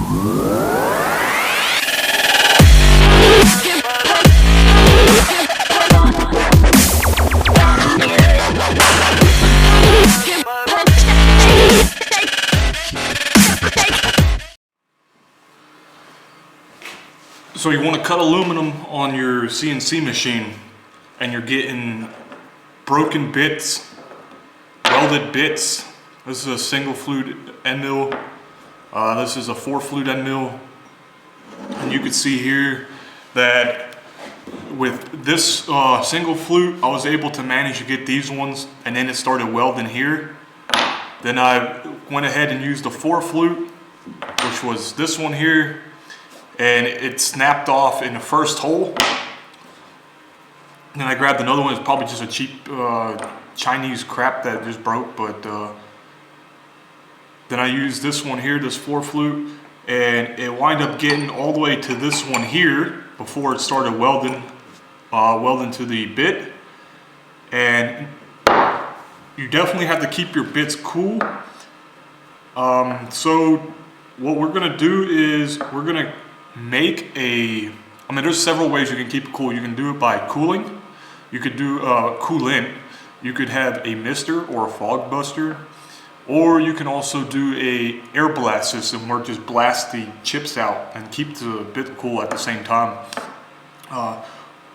So you want to cut aluminum on your CNC machine, and you're getting broken bits, welded bits. This is a single flute end mill. This is a 4-flute end mill. And you can see here that with this single flute, I was able to manage to get these ones, and then it started welding here. Then I went ahead and used a 4-flute, which was this one here, and it snapped off in the first hole. Then I grabbed another one. It's probably just a cheap Chinese crap that just broke, but then I used this one here, this 4-flute, and it wound up getting all the way to this one here before it started welding to the bit. And you definitely have to keep your bits cool. So what we're gonna do is we're gonna make there's several ways you can keep it cool. You can do it by cooling. You could do coolant. You could have a mister or a fog buster, or you can also do a air blast system where it just blasts the chips out and keep the bit cool at the same time.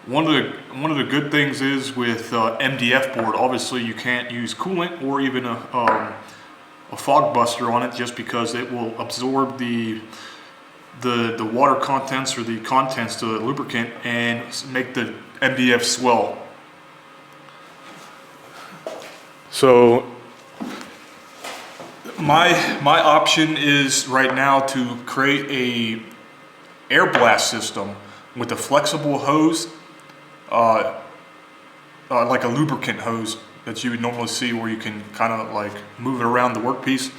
One of the good things is with MDF board, obviously you can't use coolant or even a fog buster on it, just because it will absorb the water contents or the contents to the lubricant and make the MDF swell. So my option is right now to create a air blast system with a flexible hose, like a lubricant hose that you would normally see, where you can kind of like move it around the workpiece.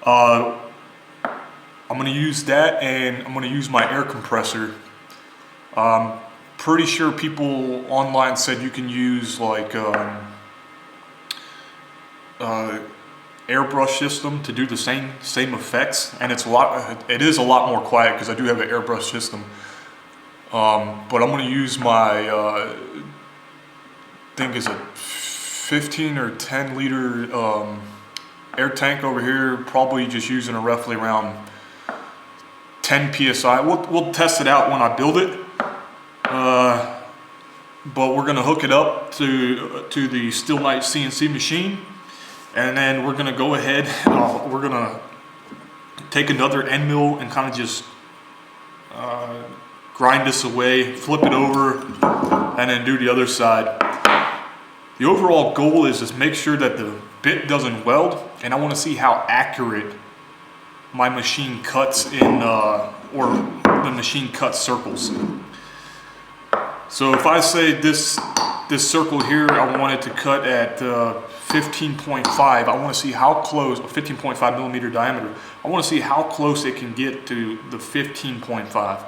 I'm going to use that, and I'm going to use my air compressor. Pretty sure people online said you can use like airbrush system to do the same effects, and it is a lot more quiet because I do have an airbrush system. But I'm going to use my I think it's a 15 or 10 liter air tank over here, probably just using a roughly around 10 psi. We'll test it out when I build it, but we're going to hook it up to the Steel Knight CNC machine, and then we're going to go ahead, we're going to take another end mill and kind of just grind this away, flip it over, and then do the other side. The overall goal is make sure that the bit doesn't weld, and I want to see how accurate my machine cuts or the machine cuts circles. So if I say this circle here, I want it to cut at 15.5. I want to see how close, 15.5 millimeter diameter. I want to see how close it can get to the 15.5.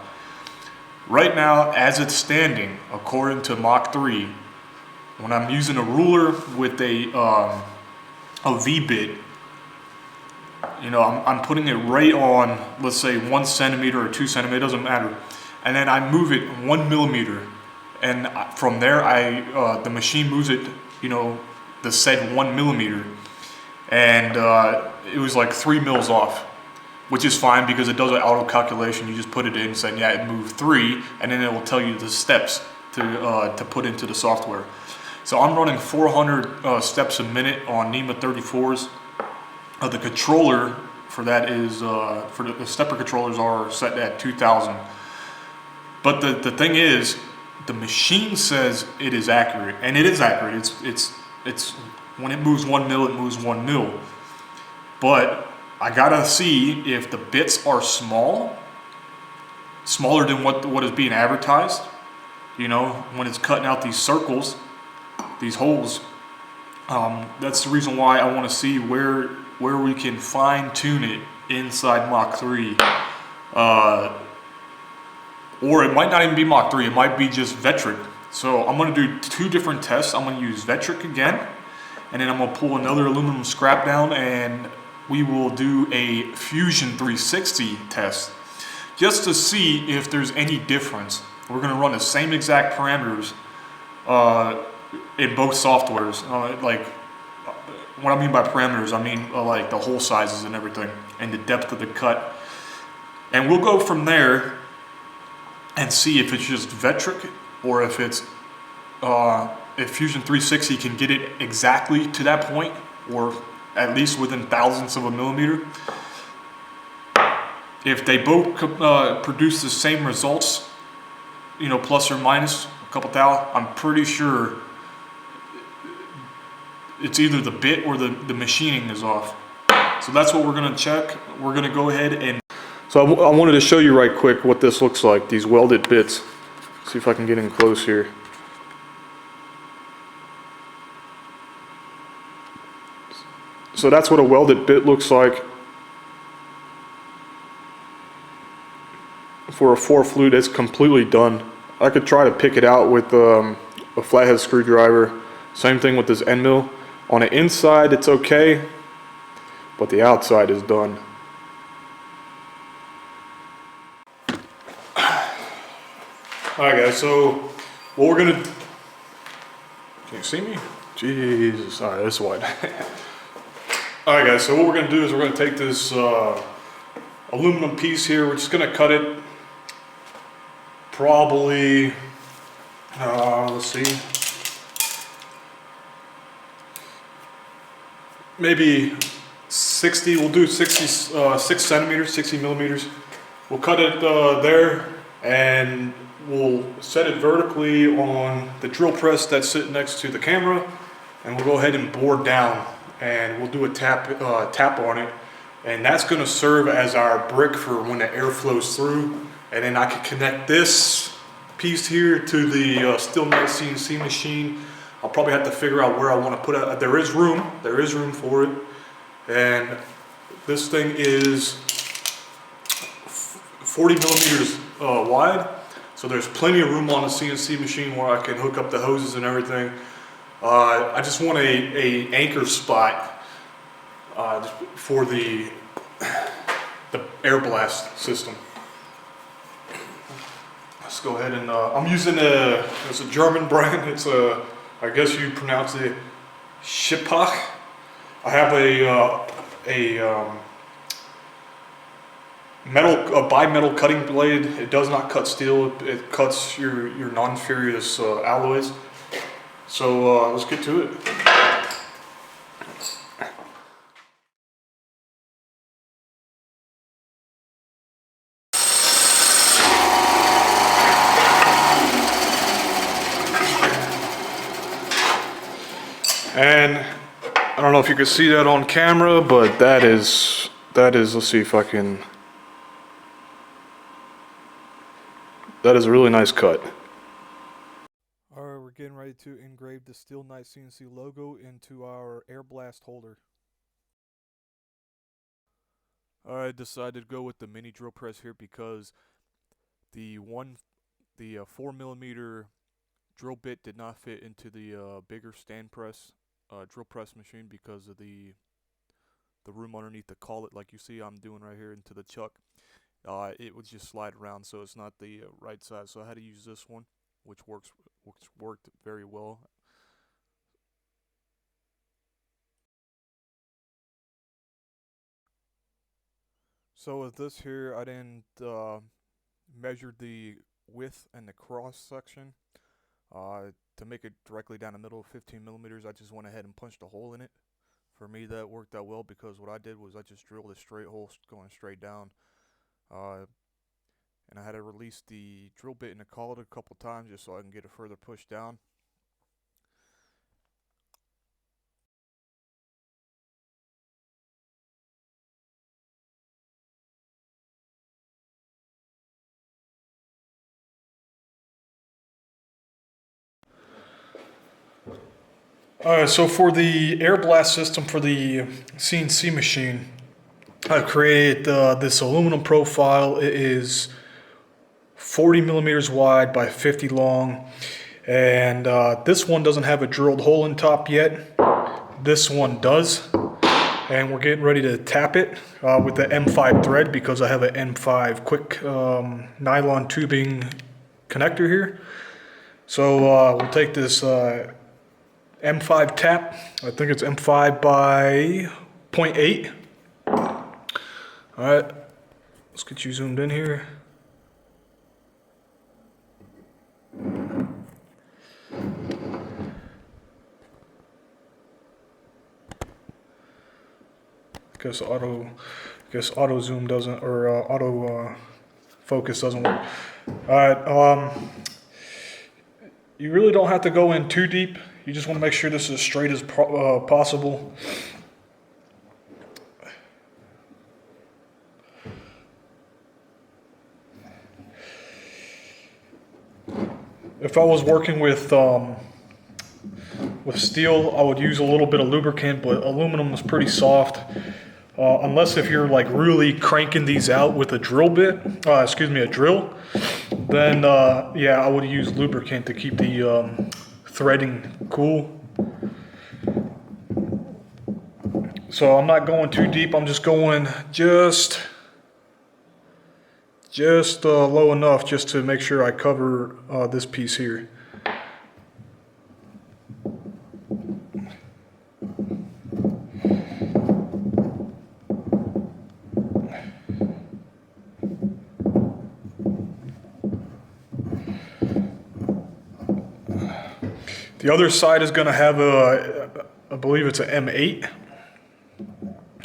Right now, as it's standing, according to Mach 3, when I'm using a ruler with a V-bit, you know, I'm putting it right on, let's say 1 centimeter or 2 centimeters, doesn't matter. And then I move it 1 millimeter. And from there, the machine moves it, you know, the said 1 millimeter. And it was like 3 mils off, which is fine because it does an auto calculation. You just put it in and say, yeah, it moved 3, and then it will tell you the steps to put into the software. So I'm running 400 steps a minute on NEMA 34s. The controller for that is, for the stepper controllers are set at 2000. But the thing is, the machine says it is accurate, and it is accurate. It's when it moves 1 mil, it moves 1 mil. But I gotta see if the bits are smaller than what is being advertised. You know, when it's cutting out these circles, these holes. That's the reason why I want to see where we can fine tune it inside Mach 3. Or it might not even be Mach 3, it might be just Vetric. So I'm going to do 2 different tests. I'm going to use Vetric again, and then I'm going to pull another aluminum scrap down and we will do a Fusion 360 test just to see if there's any difference. We're going to run the same exact parameters in both softwares. Like, what I mean by parameters, I mean like the hole sizes and everything, and the depth of the cut. And we'll go from there and see if it's just Vectric, or if it's if Fusion 360 can get it exactly to that point, or at least within thousandths of a millimeter. If they both produce the same results, you know, plus or minus a couple thou, I'm pretty sure it's either the bit or the machining is off. So that's what we're gonna check. We're gonna go ahead and... So I wanted to show you right quick what this looks like, these welded bits. See if I can get in close here. So that's what a welded bit looks like. For a 4 flute, it's completely done. I could try to pick it out with a flathead screwdriver. Same thing with this end mill. On the inside, it's okay, but the outside is done. Alright guys, so what we're gonna... Can you see me? Jesus, alright, this wide. Alright guys, so what we're gonna do is we're gonna take this aluminum piece here, we're just gonna cut it probably, let's see, maybe 60, we'll do 6 centimeters, 60 millimeters. We'll cut it there, and we'll set it vertically on the drill press that's sitting next to the camera, and we'll go ahead and bore down, and we'll do a tap on it, and that's going to serve as our brick for when the air flows through. And then I can connect this piece here to the Still Nice CNC machine. I'll probably have to figure out where I want to put it. There is room for it, and this thing is 40 millimeters wide, so there's plenty of room on the CNC machine where I can hook up the hoses and everything. I just want a anchor spot for the air blast system. Let's go ahead and I'm using it's a German brand. It's I guess you pronounce it Schippach. I have a bimetal cutting blade. It does not cut steel. It cuts your non-ferrous alloys. So let's get to it. And I don't know if you can see that on camera, but that is, let's see if I can, that is a really nice cut. Alright, we're getting ready to engrave the Still Nice CNC logo into our air blast holder. I decided to go with the mini drill press here because the 4mm drill bit did not fit into the bigger stand press drill press machine because of the room underneath the collet, like you see I'm doing right here, into the chuck. It would just slide around, so it's not the right size. So I had to use this one, which worked very well. So with this here, I didn't measure the width and the cross section. To make it directly down the middle of 15 millimeters, I just went ahead and punched a hole in it. For me, that worked out well because what I did was I just drilled a straight hole going straight down. And I had to release the drill bit in the collet a couple times just so I can get a further push down. Alright, so for the air blast system for the CNC machine, I've created this aluminum profile. It is 40 millimeters wide by 50 long, and this one doesn't have a drilled hole in top yet. This one does. And we're getting ready to tap it with the M5 thread because I have an M5 quick nylon tubing connector here. So we'll take this M5 tap. I think it's M5 by 0.8. All right, let's get you zoomed in here. Guess auto zoom doesn't, or auto focus doesn't work. All right, you really don't have to go in too deep. You just want to make sure this is as straight as possible. If I was working with steel, I would use a little bit of lubricant, but aluminum is pretty soft. Unless if you're like really cranking these out with a drill bit, a drill, then yeah, I would use lubricant to keep the threading cool. So I'm not going too deep. I'm just going just low enough just to make sure I cover this piece here. The other side is going to have I believe it's an M8.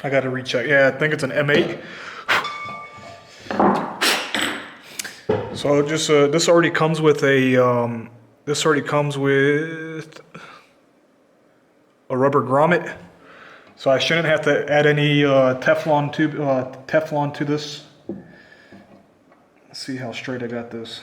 I got to recheck. Yeah, I think it's an M8. So just this already comes with a rubber grommet. So I shouldn't have to add any Teflon to this. Let's see how straight I got this.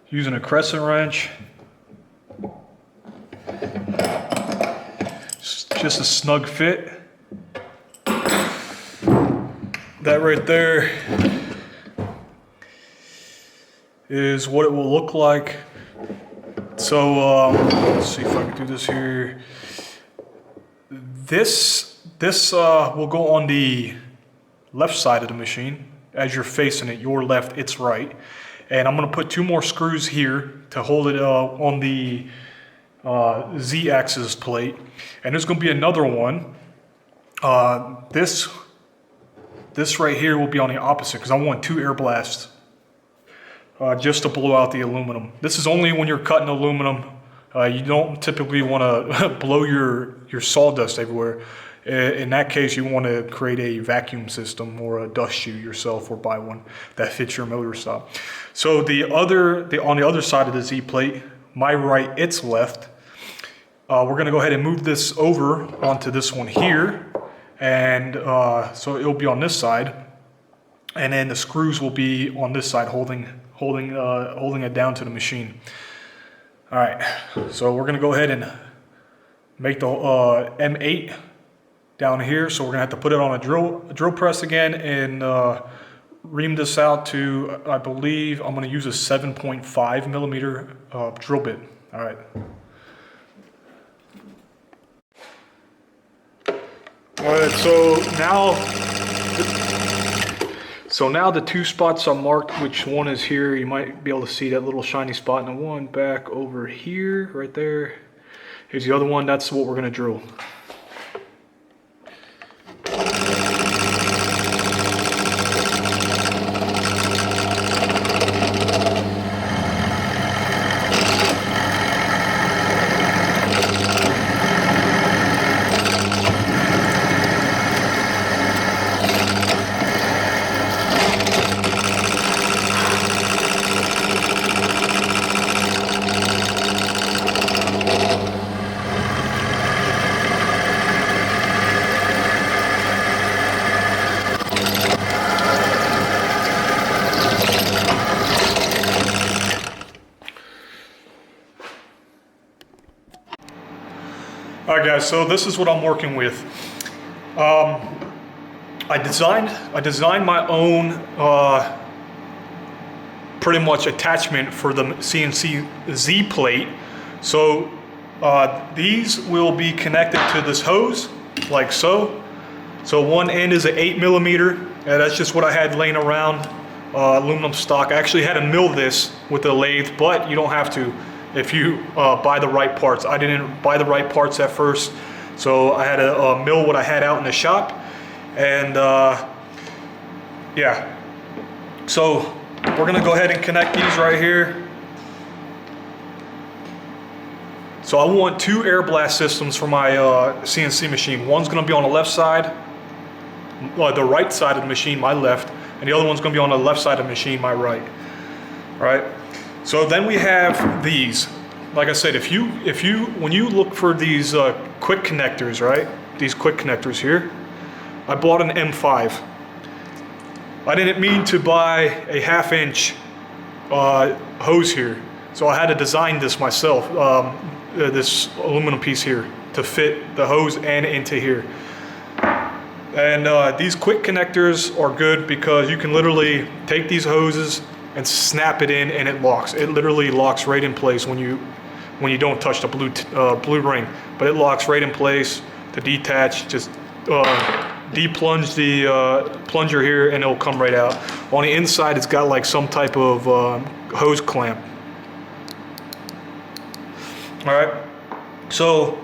Using a crescent wrench. Just a snug fit. That right there is what it will look like. So let's see if I can do this here. This will go on the left side of the machine. As you're facing it, your left, its right. And I'm going to put 2 more screws here to hold it on the Z-axis plate. And there's going to be another one. This right here will be on the opposite because I want 2 air blasts just to blow out the aluminum. This is only when you're cutting aluminum. You don't typically want to blow your sawdust everywhere. In that case, you want to create a vacuum system or a dust chute yourself, or buy one that fits your motor style. So on the other side of the Z plate, my right, its left, we're going to go ahead and move this over onto this one here, and so it'll be on this side, and then the screws will be on this side, holding it down to the machine. All right, so we're going to go ahead and make the M8 down here. So we're gonna have to put it on a drill press again and ream this out to, I believe I'm gonna use a 7.5 millimeter drill bit. All right. All right, so now the 2 spots are marked. Which one is here? You might be able to see that little shiny spot, and the one back over here, right there. Here's the other one. That's what we're gonna drill. guys, so this is what I'm working with. I designed my own pretty much attachment for the CNC Z plate. So these will be connected to this hose like so. So one end is an 8mm, and that's just what I had laying around, aluminum stock. I actually had to mill this with a lathe, but you don't have to if you buy the right parts. I didn't buy the right parts at first, so I had to mill what I had out in the shop. And yeah, so we're gonna go ahead and connect these right here. So I want 2 air blast systems for my CNC machine. One's gonna be on the left side, the right side of the machine, my left, and the other one's gonna be on the left side of the machine, my right. All right. So then we have these. Like I said, when you look for these quick connectors, right? These quick connectors here, I bought an M5. I didn't mean to buy a 1/2 inch hose here, so I had to design this myself. This aluminum piece here to fit the hose and into here. And these quick connectors are good because you can literally take these hoses and snap it in, and it locks. It literally locks right in place when you don't touch the blue ring. But it locks right in place to detach. Just deplunge the plunger here, and it'll come right out. On the inside, it's got like some type of hose clamp. All right. So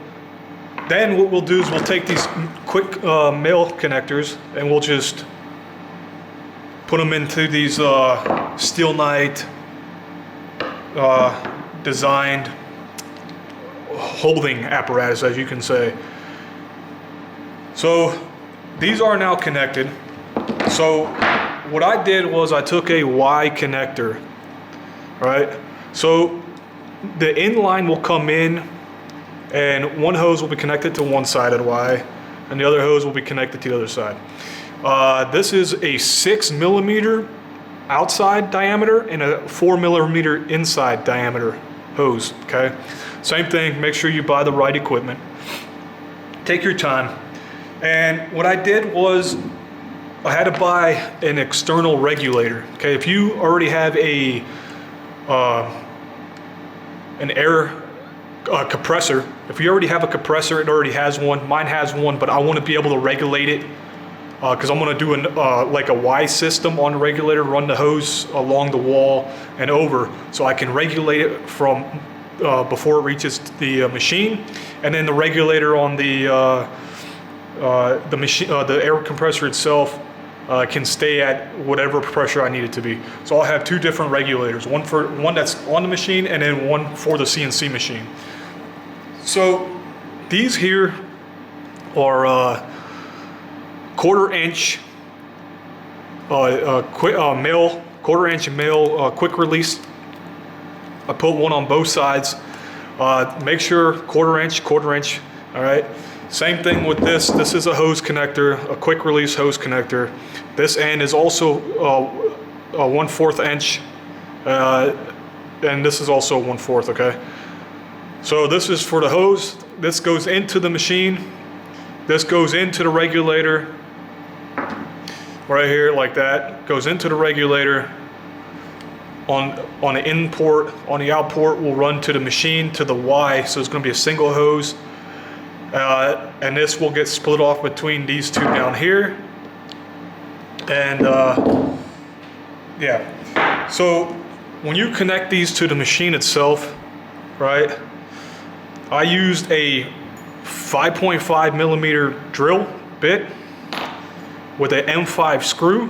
then what we'll do is we'll take these quick male connectors, and we'll just put them into these Steel Knight designed holding apparatus, as you can say. So these are now connected. So what I did was I took a Y connector, right? So the inline will come in, and one hose will be connected to one side of the Y, and the other hose will be connected to the other side. This is a 6mm outside diameter and a 4mm inside diameter hose, okay? Same thing, make sure you buy the right equipment. Take your time. And what I did was I had to buy an external regulator, okay? If you already have an air compressor, if you already have a compressor, it already has one. Mine has one, but I want to be able to regulate it because I'm going to do like a Y system on the regulator, run the hose along the wall and over, so I can regulate it from before it reaches the machine, and then the regulator on the machine, the air compressor itself, can stay at whatever pressure I need it to be. So I'll have 2 different regulators, one that's on the machine and then one for the CNC machine. So these here are 1/4 inch male, 1/4 inch male quick release. I put one on both sides. Make sure 1/4 inch, all right? Same thing with this. This is a hose connector, a quick release hose connector. This end is also a 1/4 inch, and this is also 1/4, okay? So this is for the hose. This goes into the machine. This goes into the regulator, right here like that. Goes into the regulator. On the in port, on the out port will run to the machine, to the Y, so it's gonna be a single hose. And this will get split off between these 2 down here. And yeah, so when you connect these to the machine itself, right, I used a 5.5mm drill bit with an M5 screw.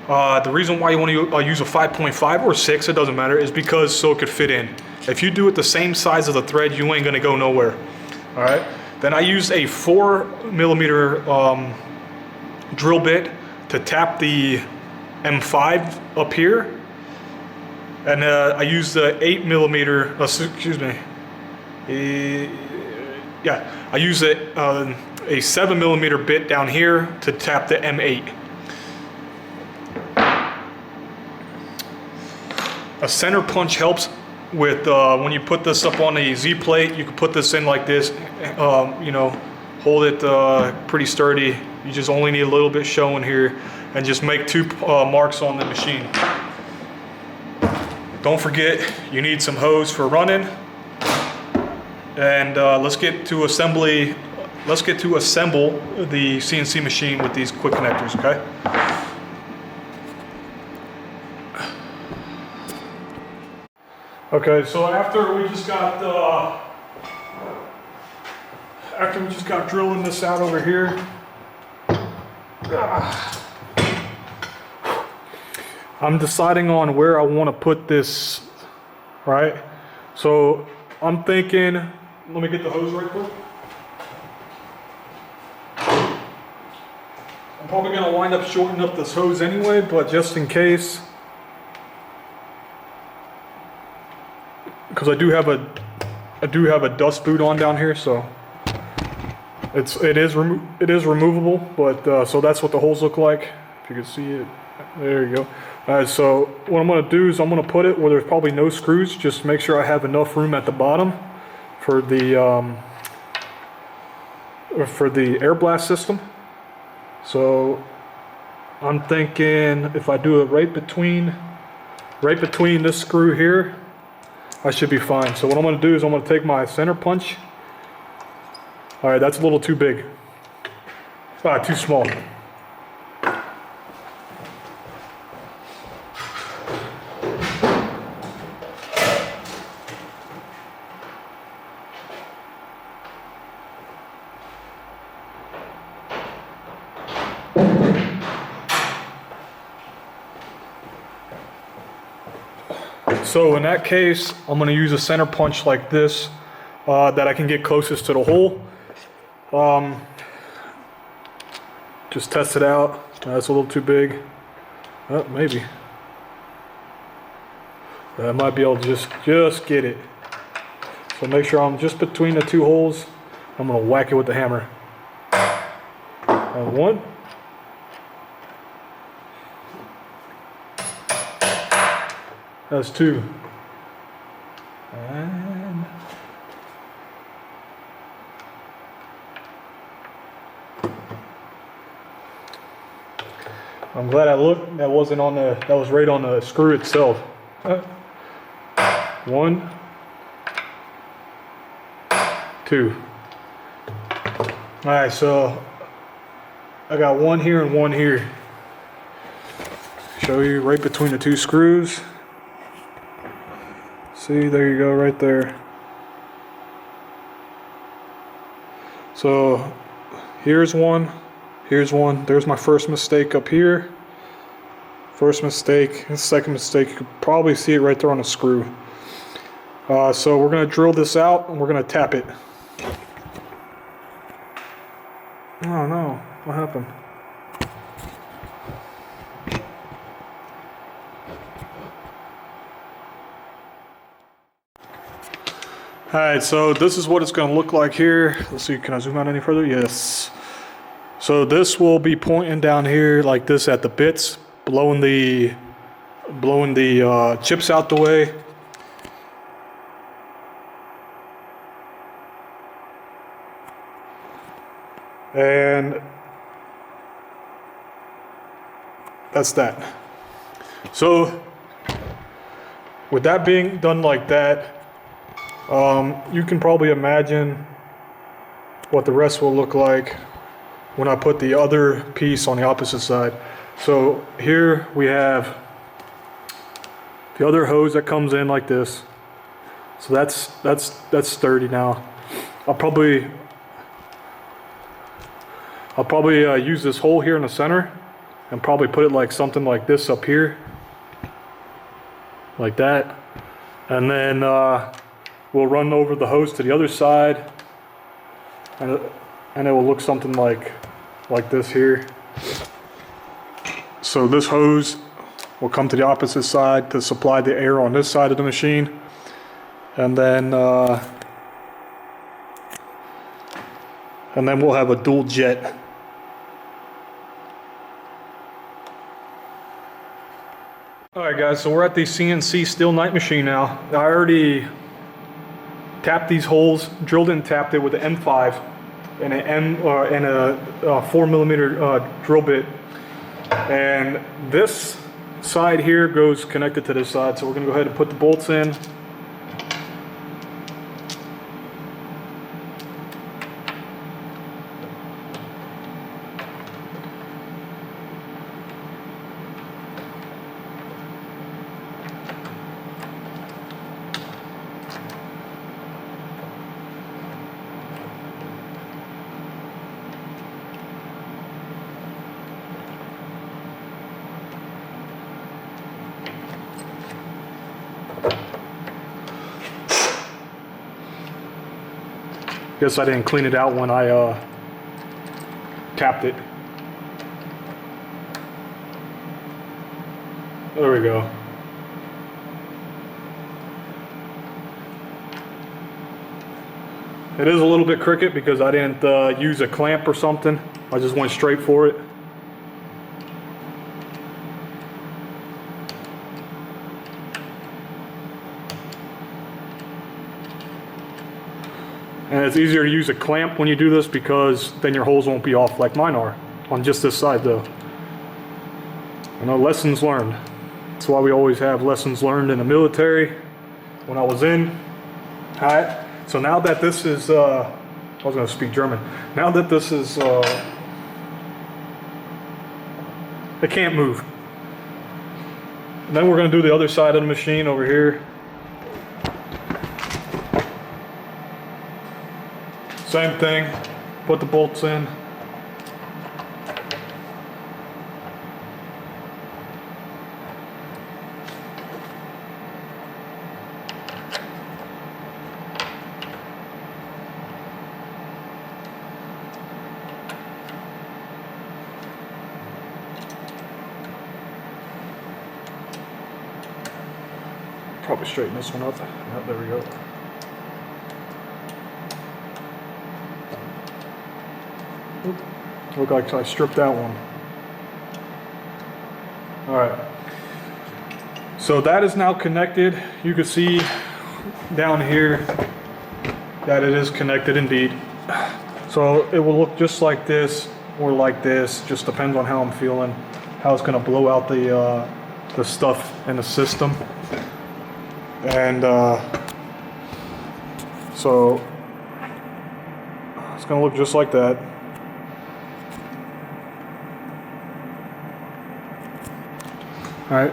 The reason why you want to use a 5.5 or 6, it doesn't matter, is because so it could fit in. If you do it the same size as the thread, you ain't gonna go nowhere. All right. Then I used a 4mm drill bit to tap the M5 up here, and I used the 8mm. Excuse me. Yeah, I used a 7mm bit down here to tap the M8. A center punch helps with when you put this up on the Z plate, you can put this in like this, you know, hold it pretty sturdy. You just only need a little bit showing here, and just make 2 marks on the machine. Don't forget, you need some hose for running. And let's get to assemble the CNC machine with these quick connectors, okay? Okay, so after we just got drilling this out over here, I'm deciding on where I want to put this, right? So I'm thinking, let me get the hose right quick. I'm probably going to wind up shortening up this hose anyway, but just in case, because I do have a dust boot on down here, so it is removable. But so that's what the holes look like. If you can see it, there you go. All right, so what I'm going to do is I'm going to put it where there's probably no screws. Just make sure I have enough room at the bottom for the air blast system. So I'm thinking if I do it right between this screw here, I should be fine. So what I'm going to do is I'm going to take my center punch. All right, that's a little too big. Too small. So in that case, I'm going to use a center punch like this that I can get closest to the hole. Just test it out. That's a little too big. Maybe. I might be able to just get it. So make sure I'm just between the 2 holes. I'm going to whack it with the hammer. One. That's 2. And I'm glad I looked. That wasn't on the. That was right on the screw itself. 1, 2. All right, so I got 1 here and 1 here. Show you right between the 2 screws. See, there you go, right there. So here's one, here's one. There's my first mistake up here. First mistake, and second mistake, you can probably see it right there on the screw. So we're gonna drill this out and we're gonna tap it. Oh no, what happened? Alright, so this is what it's going to look like here. Let's see, can I zoom out any further? Yes. So this will be pointing down here like this at the bits, blowing the chips out the way. And that's that. So with that being done like that, you can probably imagine what the rest will look like when I put the other piece on the opposite side. So here we have the other hose that comes in like this. So that's sturdy now. I'll probably use this hole here in the center and probably put it like something like this up here, like that, and then we'll run over the hose to the other side, and it will look something like this here. So this hose will come to the opposite side to supply the air on this side of the machine, and then we'll have a dual jet. All right, guys, so we're at the CNC steel knife machine now. I already tapped these holes, drilled and tapped it with an M5 and a 4mm drill bit. And this side here goes connected to this side, so we're gonna go ahead and put the bolts in. Guess I didn't clean it out when I tapped it. There we go. It is a little bit crooked because I didn't use a clamp or something. I just went straight for it. And it's easier to use a clamp when you do this because then your holes won't be off like mine are on just this side though. You know, lessons learned. That's why we always have lessons learned in the military when I was in. Alright, so now that this is, I was going to speak German. Now that this is, it can't move. And then we're going to do the other side of the machine over here. Same thing, put the bolts in. Probably straighten this one up. Oh, there we go. Look like I stripped that one. Alright. So that is now connected. You can see down here that it is connected indeed. So it will look just like this or like this. Just depends on how I'm feeling. How it's going to blow out the stuff in the system. And so it's going to look just like that. Alright,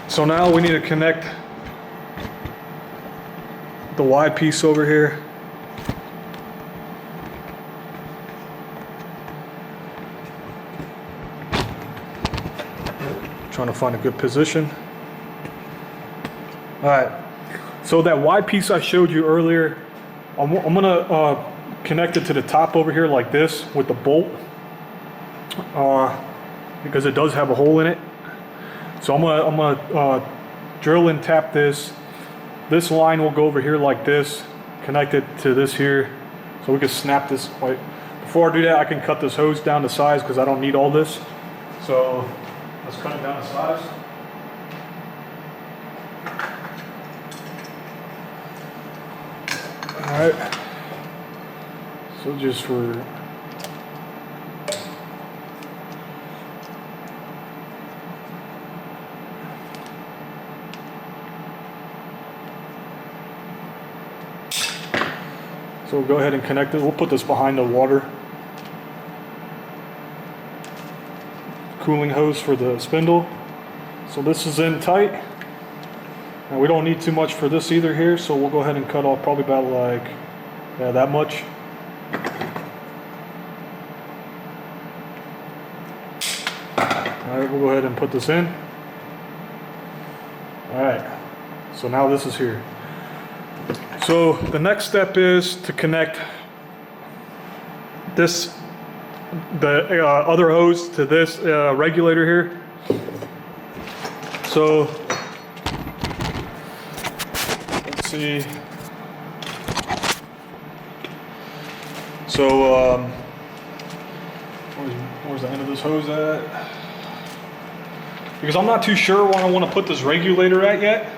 so now we need to connect the Y piece over here. Trying to find a good position. Alright, so that Y piece I showed you earlier, I'm gonna connect it to the top over here like this with the bolt, because it does have a hole in it. So I'm gonna drill and tap this. This line will go over here like this, connect it to this here, so we can snap this. Wait, before I do that, I can cut this hose down to size because I don't need all this. So let's cut it down to size. All right. So just for So we'll go ahead and connect it. We'll put this behind the water cooling hose for the spindle. So this is in tight. And we don't need too much for this either here, so we'll go ahead and cut off probably about like, yeah, that much. Alright, we'll go ahead and put this in. Alright, so now this is here. So the next step is to connect this, the other hose to this regulator here. So let's see. So where's the end of this hose at? because I'm not too sure where I want to put this regulator at yet.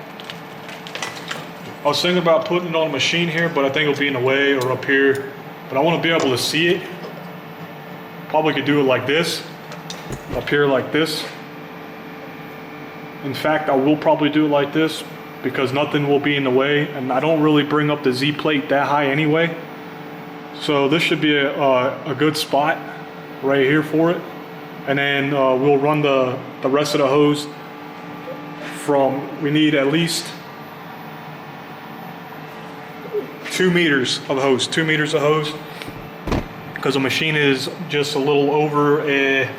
I was thinking about putting it on a machine here, but I think it'll be in the way or up here. But I want to be able to see it. Probably could do it like this, up here like this. In fact, I will probably do it like this because nothing will be in the way, and I don't really bring up the Z plate that high anyway. So this should be a good spot right here for it. And then we'll run the rest of the hose from, we need at least 2 meters of hose, 2 meters of hose, because the machine is just a little over a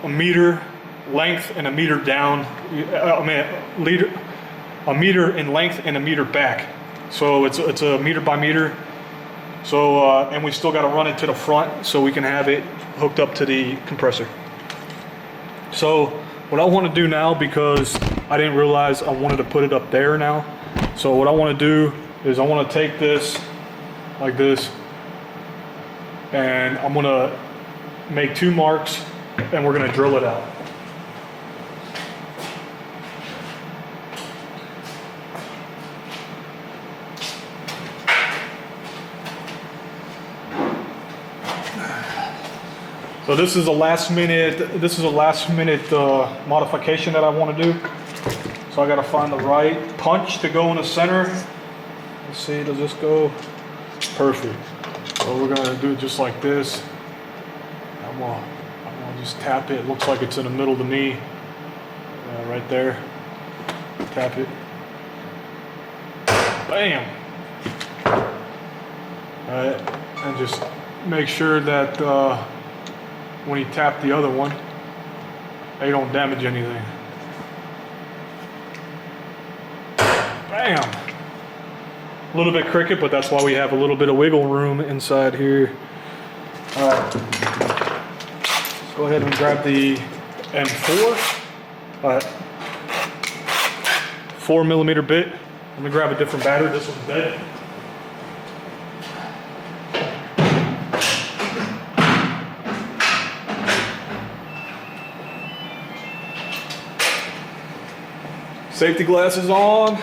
meter length and a meter down. A meter in length and a meter back. So it's a meter by meter. So and we still got to run it to the front so we can have it hooked up to the compressor. So what I want to do now, because I didn't realize I wanted to put it up there now. So what I want to do is I want to take this like this, and I'm going to make 2 marks, and we're going to drill it out. So this is a last minute modification that I want to do. So I got to find the right punch to go in the center. Let's see, does this go? Perfect. So we're going to do it just like this. I'm gonna just tap it. It looks like it's in the middle to me. Right there. Tap it. Bam. Alright, and just make sure that when you tap the other one, they don't damage anything. Bam! A little bit crooked, but that's why we have a little bit of wiggle room inside here. Alright. Let's go ahead and grab the M4. Alright. 4mm bit. Let me grab a different battery. This one's dead. Safety glasses on.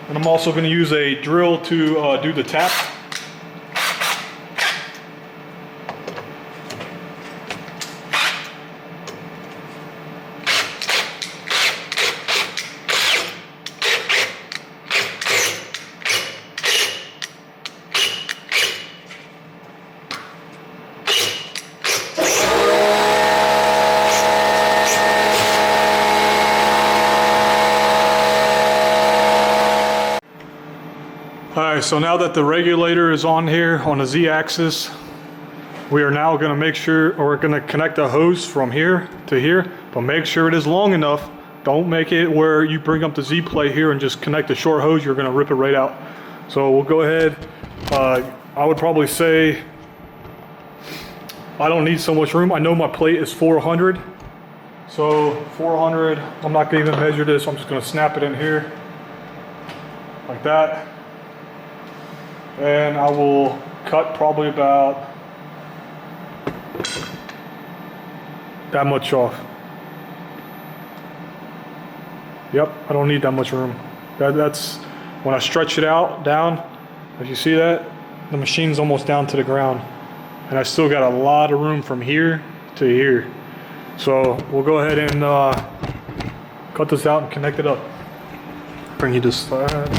And I'm also going to use a drill to do the tap. Alright, so now that the regulator is on here on the Z-axis, we are now going to make sure, or we're going to connect the hose from here to here, but make sure it is long enough. Don't make it where you bring up the Z plate here and just connect the short hose, you're going to rip it right out. So we'll go ahead, I would probably say, I don't need so much room. I know my plate is 400. So 400, I'm not going to even measure this, I'm just going to snap it in here, like that. And I will cut probably about that much off. Yep, I don't need that much room. That's when I stretch it out down, if you see that, the machine's almost down to the ground. And I still got a lot of room from here to here. So we'll go ahead and cut this out and connect it up. Bring you this side.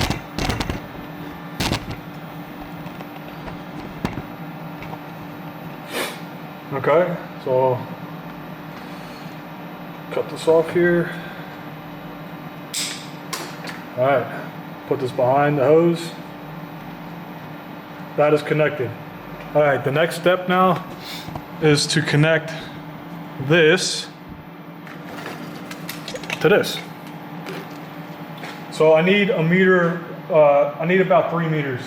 Okay, so cut this off here. All right, put this behind the hose. That is connected. All right, the next step now is to connect this to this. So I need a meter, I need about 3 meters.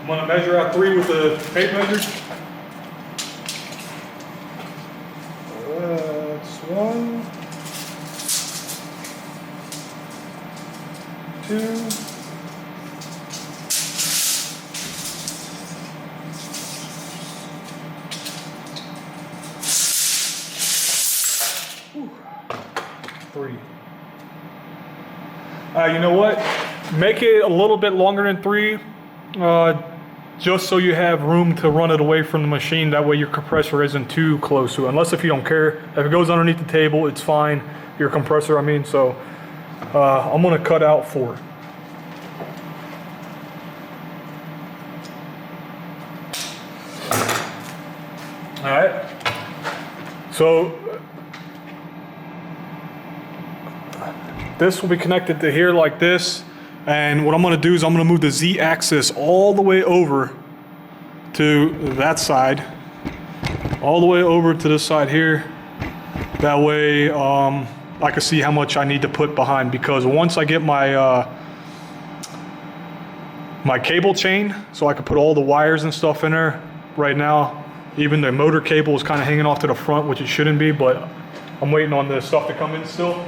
I'm gonna measure out 3 with the tape measure. That's 1, 2. Three. You know what? Make it a little bit longer than 3, just so you have room to run it away from the machine. That way your compressor isn't too close to it. Unless if you don't care. If it goes underneath the table, it's fine. Your compressor, I mean. So I'm gonna cut out 4. All right. So this will be connected to here like this, and what I'm going to do is I'm going to move the Z-axis all the way over to that side, all the way over to this side here. That way I can see how much I need to put behind, because once I get my my cable chain, so I can put all the wires and stuff in there. Right now, even the motor cable is kind of hanging off to the front, which it shouldn't be, but I'm waiting on the stuff to come in still.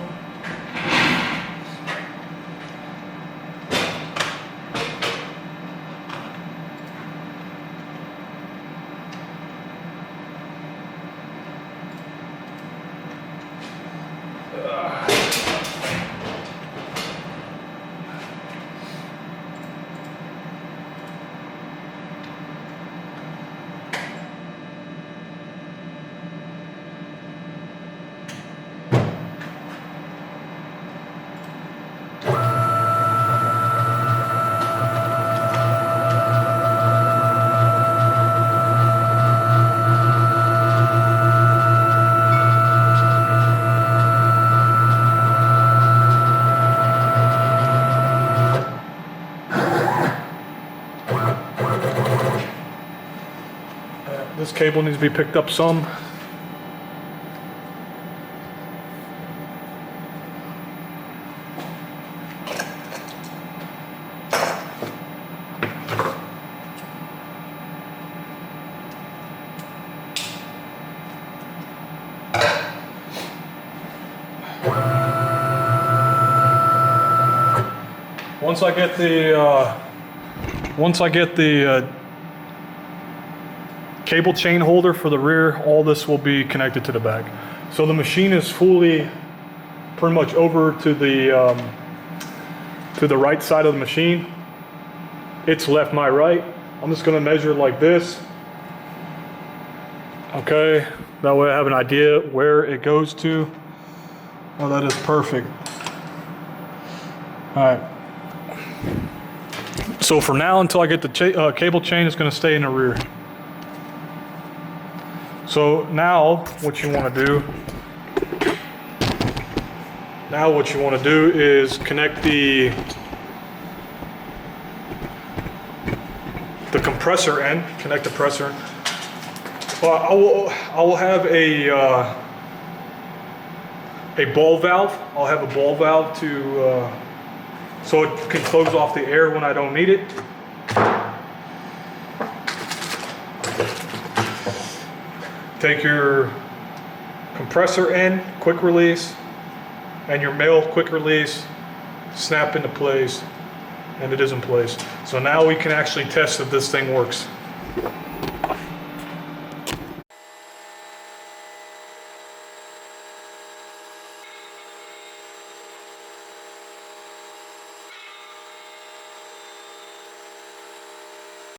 This cable needs to be picked up some. Once I get the cable chain holder for the rear, all this will be connected to the back. So the machine is fully pretty much over to the right side of the machine. It's left, my right. I'm just gonna measure like this. Okay, that way I have an idea where it goes to. Oh, that is perfect. All right. So for now, until I get the cable chain, it's gonna stay in the rear. So now what you want to do, is connect the compressor end, connect the compressor. Well, I will have a ball valve. I'll have a ball valve to so it can close off the air when I don't need it. Take your compressor end, quick release, and your male quick release, snap into place, and it is in place. So now we can actually test if this thing works.